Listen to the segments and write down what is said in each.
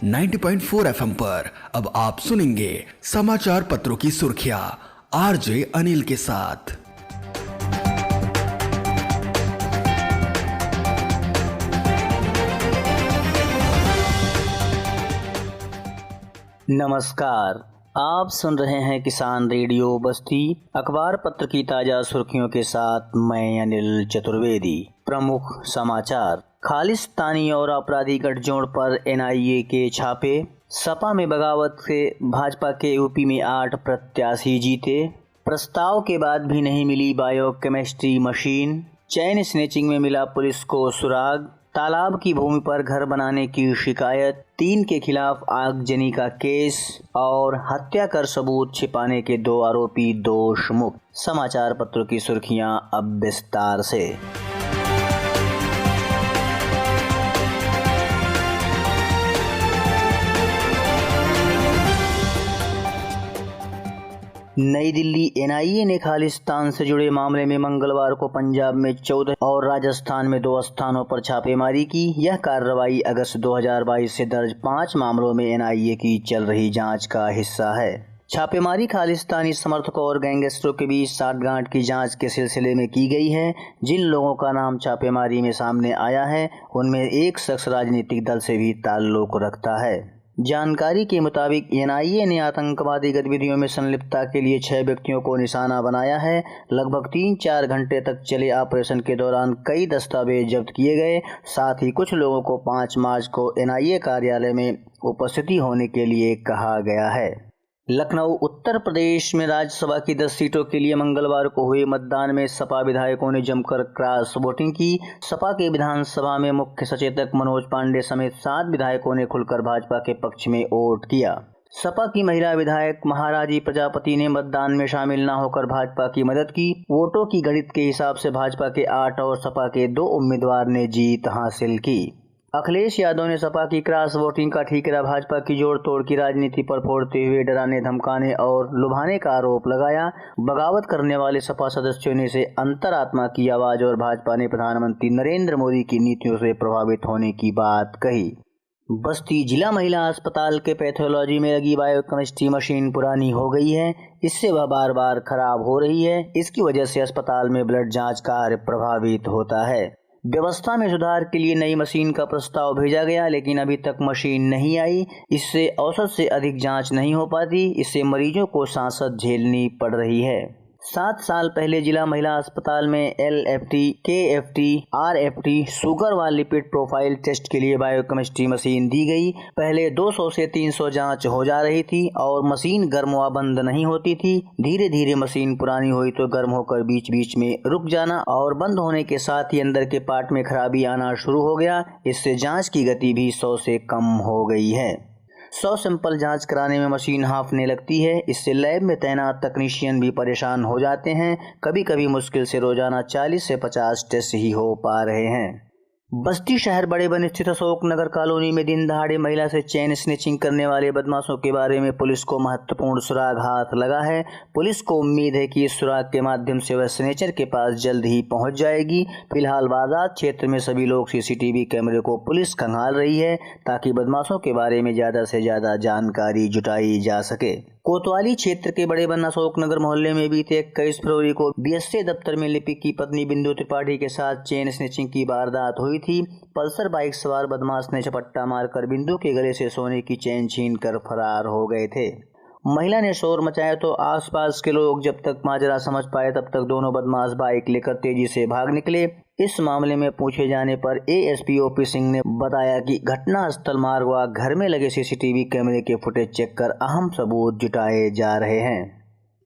90.4 FM पर अब आप सुनेंगे समाचार पत्रों की सुर्खियां आरजे अनिल के साथ। नमस्कार, आप सुन रहे हैं किसान रेडियो बस्ती अखबार पत्र की ताजा सुर्खियों के साथ मैं अनिल चतुर्वेदी। प्रमुख समाचार, खालिस्तानी और आपराधिक गठजोड़ पर एनआईए के छापे, सपा में बगावत से भाजपा के यूपी में 8 प्रत्याशी जीते, प्रस्ताव के बाद भी नहीं मिली बायोकेमिस्ट्री मशीन, चैन स्नेचिंग में मिला पुलिस को सुराग, तालाब की भूमि पर घर बनाने की शिकायत, 3 के खिलाफ आगजनी का केस और हत्या कर सबूत छिपाने के 2 आरोपी दोष मुक्त। समाचार पत्रों की सुर्खियां अब विस्तार से। नई दिल्ली, एनआईए ने खालिस्तान से जुड़े मामले में मंगलवार को पंजाब में 14 और राजस्थान में 2 स्थानों पर छापेमारी की। यह कार्रवाई अगस्त 2022 से दर्ज 5 मामलों में एनआईए की चल रही जांच का हिस्सा है। छापेमारी खालिस्तानी समर्थकों और गैंगस्टरों के बीच साठगांठ की जांच के सिलसिले में की गई है। जिन लोगों का नाम छापेमारी में सामने आया है, उनमें एक शख्स राजनीतिक दल से भी ताल्लुक रखता है। जानकारी के मुताबिक एनआईए ने आतंकवादी गतिविधियों में संलिप्तता के लिए 6 व्यक्तियों को निशाना बनाया है। लगभग 3-4 घंटे तक चले ऑपरेशन के दौरान कई दस्तावेज जब्त किए गए। साथ ही कुछ लोगों को 5 मार्च को एनआईए कार्यालय में उपस्थिति होने के लिए कहा गया है। लखनऊ, उत्तर प्रदेश में राज्यसभा की 10 सीटों के लिए मंगलवार को हुए मतदान में सपा विधायकों ने जमकर क्रॉस वोटिंग की। सपा के विधानसभा में मुख्य सचेतक मनोज पांडे समेत 7 विधायकों ने खुलकर भाजपा के पक्ष में वोट किया। सपा की महिला विधायक महाराजी प्रजापति ने मतदान में शामिल न होकर भाजपा की मदद की। वोटों की गणित के हिसाब से भाजपा के 8 और सपा के 2 उम्मीदवार ने जीत हासिल की। अखिलेश यादव ने सपा की क्रॉस वोटिंग का ठीकरा भाजपा की जोड़ तोड़ की राजनीति पर फोड़ते हुए डराने, धमकाने और लुभाने का आरोप लगाया। बगावत करने वाले सपा सदस्यों ने से अंतरात्मा की आवाज और भाजपा ने प्रधानमंत्री नरेंद्र मोदी की नीतियों से प्रभावित होने की बात कही। बस्ती जिला महिला अस्पताल के पैथोलॉजी में लगी बायोकेमिस्ट्री मशीन पुरानी हो गई है। इससे वह बार बार खराब हो रही है। इसकी वजह से अस्पताल में ब्लड जाँच कार्य प्रभावित होता है। व्यवस्था में सुधार के लिए नई मशीन का प्रस्ताव भेजा गया, लेकिन अभी तक मशीन नहीं आई। इससे औसत से अधिक जांच नहीं हो पाती। इससे मरीजों को सांसत झेलनी पड़ रही है। 7 साल पहले जिला महिला अस्पताल में LFT, KFT, RFT शुगर व लिपिड प्रोफाइल टेस्ट के लिए बायोकेमिस्ट्री मशीन दी गई। पहले 200 से 300 जांच हो जा रही थी और मशीन गर्म व बंद नहीं होती थी। धीरे धीरे मशीन पुरानी हुई तो गर्म होकर बीच बीच में रुक जाना और बंद होने के साथ ही अंदर के पार्ट में खराबी आना शुरू हो गया। इससे जाँच की गति भी 100 से कम हो गई है। 100 सैंपल जांच कराने में मशीन हाँफने लगती है। इससे लैब में तैनात तकनीशियन भी परेशान हो जाते हैं। कभी कभी मुश्किल से रोजाना 40 से 50 टेस्ट ही हो पा रहे हैं। बस्ती शहर बड़े बन स्थित अशोक नगर कॉलोनी में दिन दहाड़े महिला से चेन स्नेचिंग करने वाले बदमाशों के बारे में पुलिस को महत्वपूर्ण सुराग हाथ लगा है। पुलिस को उम्मीद है कि इस सुराग के माध्यम से वह स्नेचर के पास जल्द ही पहुंच जाएगी। फिलहाल बाजार क्षेत्र में सभी लोग CCTV कैमरे को पुलिस खंगाल रही है ताकि बदमाशों के बारे में ज्यादा से ज्यादा जानकारी जुटाई जा सके। कोतवाली क्षेत्र के बड़े बन अशोक नगर मोहल्ले में बीते 21 फरवरी को BSA दफ्तर में लिपिक की पत्नी बिंदु त्रिपाठी के साथ चेन स्नेचिंग की वारदात हुई थी। पल्सर बाइक सवार बदमाश ने झपट्टा मारकर बिंदु के गले से सोने की चेन छीनकर फरार हो गए थे। महिला ने शोर मचाया तो आसपास के लोग जब तक माजरा समझ पाए तब तक दोनों बदमाश बाइक लेकर तेजी से भाग निकले। इस मामले में पूछे जाने पर ASP OP सिंह ने बताया कि घटनास्थल मार्ग व घर में लगे CCTV कैमरे के फुटेज चेक कर अहम सबूत जुटाए जा रहे हैं।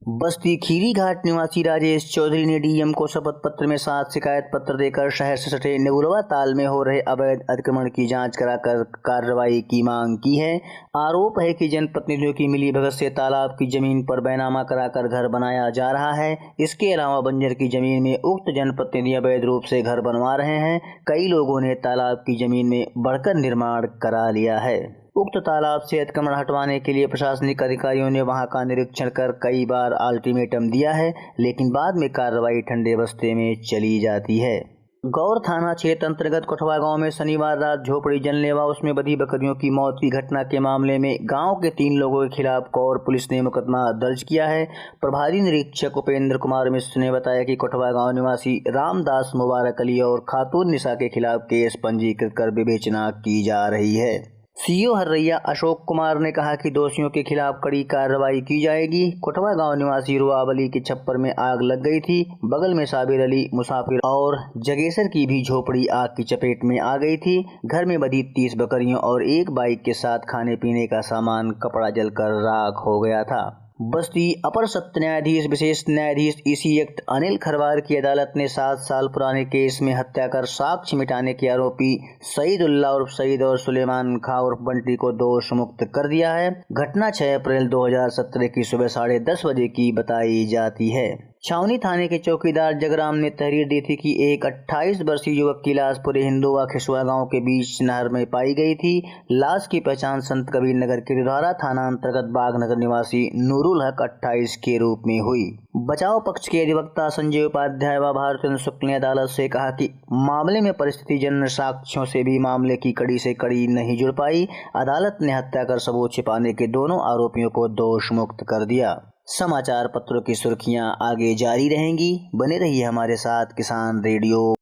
बस्ती खीरी घाट निवासी राजेश चौधरी ने DM को शपथ पत्र में 7 शिकायत पत्र देकर शहर से सटे नेबुलवा ताल में हो रहे अवैध अतिक्रमण की जांच कराकर कार्रवाई की मांग की है। आरोप है कि जनप्रतिनिधियों की मिलीभगत से तालाब की जमीन पर बैनामा कराकर घर बनाया जा रहा है। इसके अलावा बंजर की जमीन में उक्त जनप्रतिनिधि अवैध रूप से घर बनवा रहे हैं। कई लोगों ने तालाब की जमीन में बढ़कर निर्माण करा लिया है। उक्त तालाब से अतिक्रमण हटवाने के लिए प्रशासनिक अधिकारियों ने वहां का निरीक्षण कर कई बार अल्टीमेटम दिया है, लेकिन बाद में कार्रवाई ठंडे बस्ते में चली जाती है। गौर थाना क्षेत्र अंतर्गत कोठवा गांव में शनिवार रात झोपड़ी जलने व उसमें बधी बकरियों की मौत की घटना के मामले में गांव के 3 लोगों के खिलाफ गौर पुलिस ने मुकदमा दर्ज किया है। प्रभारी निरीक्षक उपेंद्र कुमार मिश्र ने बताया कि कोठवा गांव निवासी रामदास मुबारक अली और खातून निशा के खिलाफ केस पंजीकृत कर विवेचना की जा रही है। सीओ हर्रैया अशोक कुमार ने कहा कि दोषियों के खिलाफ कड़ी कार्रवाई की जाएगी। कोठवा गांव निवासी रुआब अली के छप्पर में आग लग गई थी। बगल में साबिर अली, मुसाफिर और जगेसर की भी झोपड़ी आग की चपेट में आ गई थी। घर में बधी 30 बकरियों और एक बाइक के साथ खाने पीने का सामान, कपड़ा जलकर राख हो गया था। बस्ती अपर सत्र न्यायाधीश विशेष न्यायाधीश ईसी एक्ट अनिल खरवार की अदालत ने 7 साल पुराने केस में हत्या कर साक्ष्य मिटाने के आरोपी सईदुल्लाह उर्फ सईद और सुलेमान खां उर्फ बंटी को दोष मुक्त कर दिया है। घटना 6 अप्रैल 2017 की सुबह 10:30 बजे की बताई जाती है। छावनी थाने के चौकीदार जगराम ने तहरीर दी थी कि एक 28 वर्षीय युवक की लाश पूरे हिंदुआ खिसुआ गांव के बीच नहर में पाई गई थी। लाश की पहचान संत कबीर नगर के दुधारा थाना अंतर्गत बागनगर निवासी नूरुल हक 28 के रूप में हुई। बचाव पक्ष के अधिवक्ता संजय उपाध्याय व भारतेंद्र शुक्ल ने अदालत से कहा कि मामले में परिस्थिति जन्य साक्ष्यों से भी मामले की कड़ी से कड़ी नहीं जुड़ पाई। अदालत ने हत्या कर सबूत छिपाने के दोनों आरोपियों को दोष मुक्त कर दिया। समाचार पत्रों की सुर्खियां आगे जारी रहेंगी। बने रहिए हमारे साथ किसान रेडियो।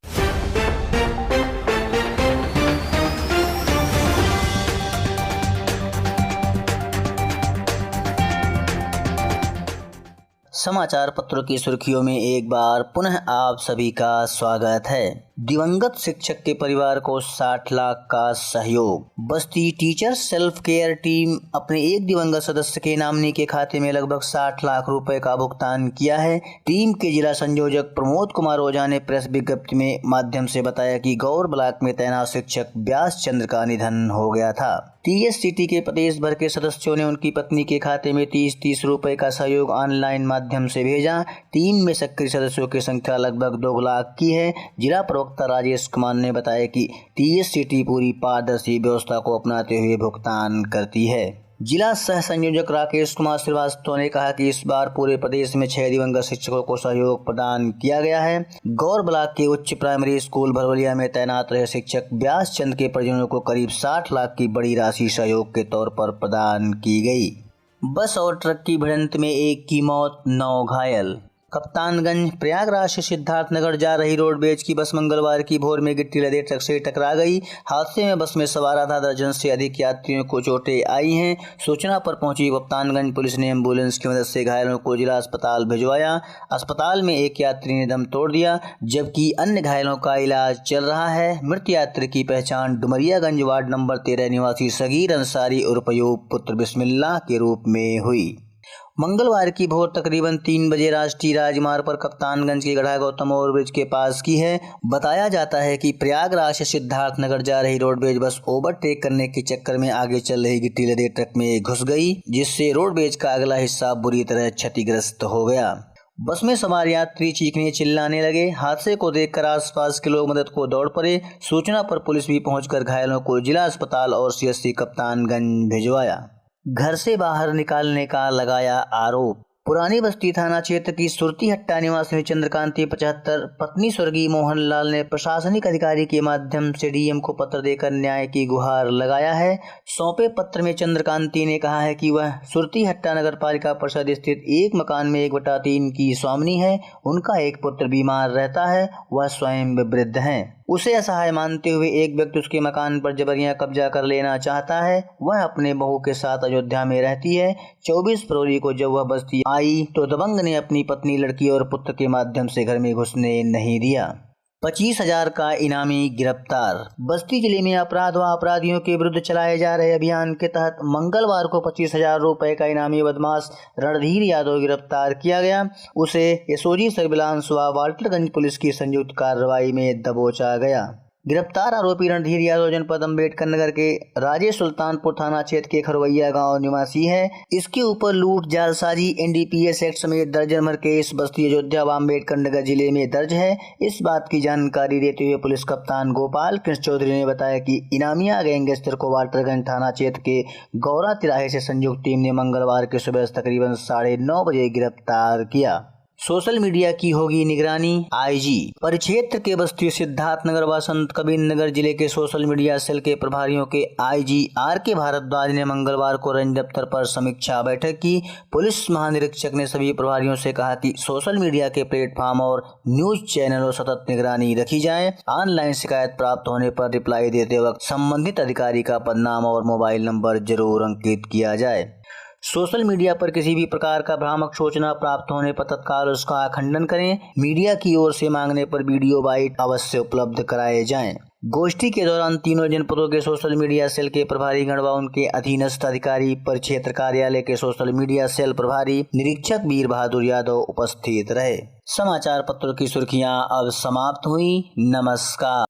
समाचार पत्रों की सुर्खियों में एक बार पुनः आप सभी का स्वागत है। दिवंगत शिक्षक के परिवार को 60 लाख का सहयोग। बस्ती टीचर्स सेल्फ केयर टीम अपने एक दिवंगत सदस्य के नामनी के खाते में लगभग 60 लाख रुपए का भुगतान किया है। टीम के जिला संयोजक प्रमोद कुमार ओझा ने प्रेस विज्ञप्ति में माध्यम से बताया कि गौर ब्लॉक में तैनात शिक्षक व्यास चंद्र का निधन हो गया था। टीएससीटी के प्रदेश भर के सदस्यों ने उनकी पत्नी के खाते में 30-30 रुपए का सहयोग ऑनलाइन माध्यम से भेजा। टीम में सक्रिय सदस्यों की संख्या लगभग 2 लाख की है। जिला प्रवक्ता राजेश कुमार ने बताया कि टीएससीटी पूरी पारदर्शी व्यवस्था को अपनाते हुए भुगतान करती है। जिला सह संयोजक राकेश कुमार श्रीवास्तव ने कहा कि इस बार पूरे प्रदेश में 6 दिवंगत शिक्षकों को सहयोग प्रदान किया गया है। गौर ब्लॉक के उच्च प्राइमरी स्कूल भरवलिया में तैनात रहे शिक्षक व्यास चंद के परिजनों को करीब 60 लाख की बड़ी राशि सहयोग के तौर पर प्रदान की गई। बस और ट्रक की भिड़ंत में एक की मौत, 9 घायल। कप्तानगंज प्रयागराज से सिद्धार्थनगर जा रही रोडवेज की बस मंगलवार की भोर में गिट्टी लदे ट्रक से टकरा गई। हादसे में बस में सवार आधा दर्जन से अधिक यात्रियों को चोटें आई हैं। सूचना पर पहुंची कप्तानगंज पुलिस ने एम्बुलेंस की मदद से घायलों को जिला अस्पताल भिजवाया। अस्पताल में एक यात्री ने दम तोड़ दिया, जबकि अन्य घायलों का इलाज चल रहा है। मृत यात्री की पहचान डुमरियागंज वार्ड नंबर 13 निवासी सगीर अंसारी उर्फ अयूब पुत्र बिस्मिल्लाह के रूप में हुई। मंगलवार की भोर तकरीबन 3 बजे राष्ट्रीय राजमार्ग पर कप्तानगंज के गढ़ा गौतम ओवरब्रिज के पास की है। बताया जाता है कि प्रयागराज से सिद्धार्थनगर जा रही रोडवेज बस ओवरटेक करने के चक्कर में आगे चल रही गिट्टी लदे ट्रक में घुस गई, जिससे रोडवेज का अगला हिस्सा बुरी तरह क्षतिग्रस्त हो गया। बस में सवार यात्री चीखने चिल्लाने लगे। हादसे को देखकर आसपास के लोग मदद को दौड़ पड़े। सूचना पर पुलिस भी पहुंचकर घायलों को जिला अस्पताल और सीएससी कप्तानगंज भिजवाया। घर से बाहर निकालने का लगाया आरोप। पुरानी बस्ती थाना क्षेत्र की सुरती हट्टा निवासी चंद्रकांति 75 पत्नी स्वर्गीय मोहनलाल ने प्रशासनिक अधिकारी के माध्यम से डीएम को पत्र देकर न्याय की गुहार लगाया है। सौंपे पत्र में चंद्रकांति ने कहा है कि वह सुरती हट्टा नगर पालिका परिषद स्थित एक मकान में 1/3 की स्वामिनी है। उनका एक पुत्र बीमार रहता है, वह स्वयं वृद्ध है। उसे असहाय मानते हुए एक व्यक्ति उसके मकान पर जबरियां कब्जा कर लेना चाहता है। वह अपने बहू के साथ अयोध्या में रहती है। 24 फरवरी को जब वह बस्ती आई तो दबंग ने अपनी पत्नी, लड़की और पुत्र के माध्यम से घर में घुसने नहीं दिया। 25,000 का इनामी गिरफ्तार। बस्ती जिले में अपराध व अपराधियों के विरुद्ध चलाए जा रहे अभियान के तहत मंगलवार को 25,000 रुपए का इनामी बदमाश रणधीर यादव गिरफ्तार किया गया। उसे एसओजी सर्विलांस व वाल्टरगंज पुलिस की संयुक्त कार्रवाई में दबोचा गया। गिरफ्तार आरोपी रणधीर यादव जनपद अम्बेडकर नगर के राजे सुल्तानपुर थाना क्षेत्र के खरवैया गांव निवासी है। इसके ऊपर लूट, जालसाजी, एनडीपीएस एक्ट समेत दर्जन भर केस बस्ती, अयोध्या व अम्बेडकर नगर जिले में दर्ज है। इस बात की जानकारी देते हुए पुलिस कप्तान गोपाल कृष्ण चौधरी ने बताया कि इनामिया गैंगस्टर को वाल्टरगंज थाना क्षेत्र के गौरा तिराहे से संयुक्त टीम ने मंगलवार की सुबह तकरीबन 9:30 बजे गिरफ्तार किया। सोशल मीडिया की होगी निगरानी, आईजी। परिक्षेत्र के बस्ती सिद्धार्थनगर व संत कबीरनगर जिले के सोशल मीडिया सेल के प्रभारियों के आईजी आर.के. भारद्वाज ने मंगलवार को रेंज दफ्तर पर समीक्षा बैठक की। पुलिस महानिरीक्षक ने सभी प्रभारियों से कहा कि सोशल मीडिया के प्लेटफॉर्म और न्यूज चैनलों सतत निगरानी रखी जाए। ऑनलाइन शिकायत प्राप्त होने पर रिप्लाई देते वक्त संबंधित अधिकारी का पदनाम और मोबाइल नंबर जरूर अंकित किया जाए। सोशल मीडिया पर किसी भी प्रकार का भ्रामक सूचना प्राप्त होने पर तत्काल उसका खंडन करें। मीडिया की ओर से मांगने पर वीडियो बाइट अवश्य उपलब्ध कराए जाएं। गोष्ठी के दौरान तीनों जनपदों के सोशल मीडिया सेल के प्रभारीगण व उनके अधीनस्थ अधिकारी, परिक्षेत्र कार्यालय के सोशल मीडिया सेल प्रभारी निरीक्षक वीर बहादुर यादव उपस्थित रहे। समाचार पत्रों की सुर्खियां अब समाप्त हुई। नमस्कार।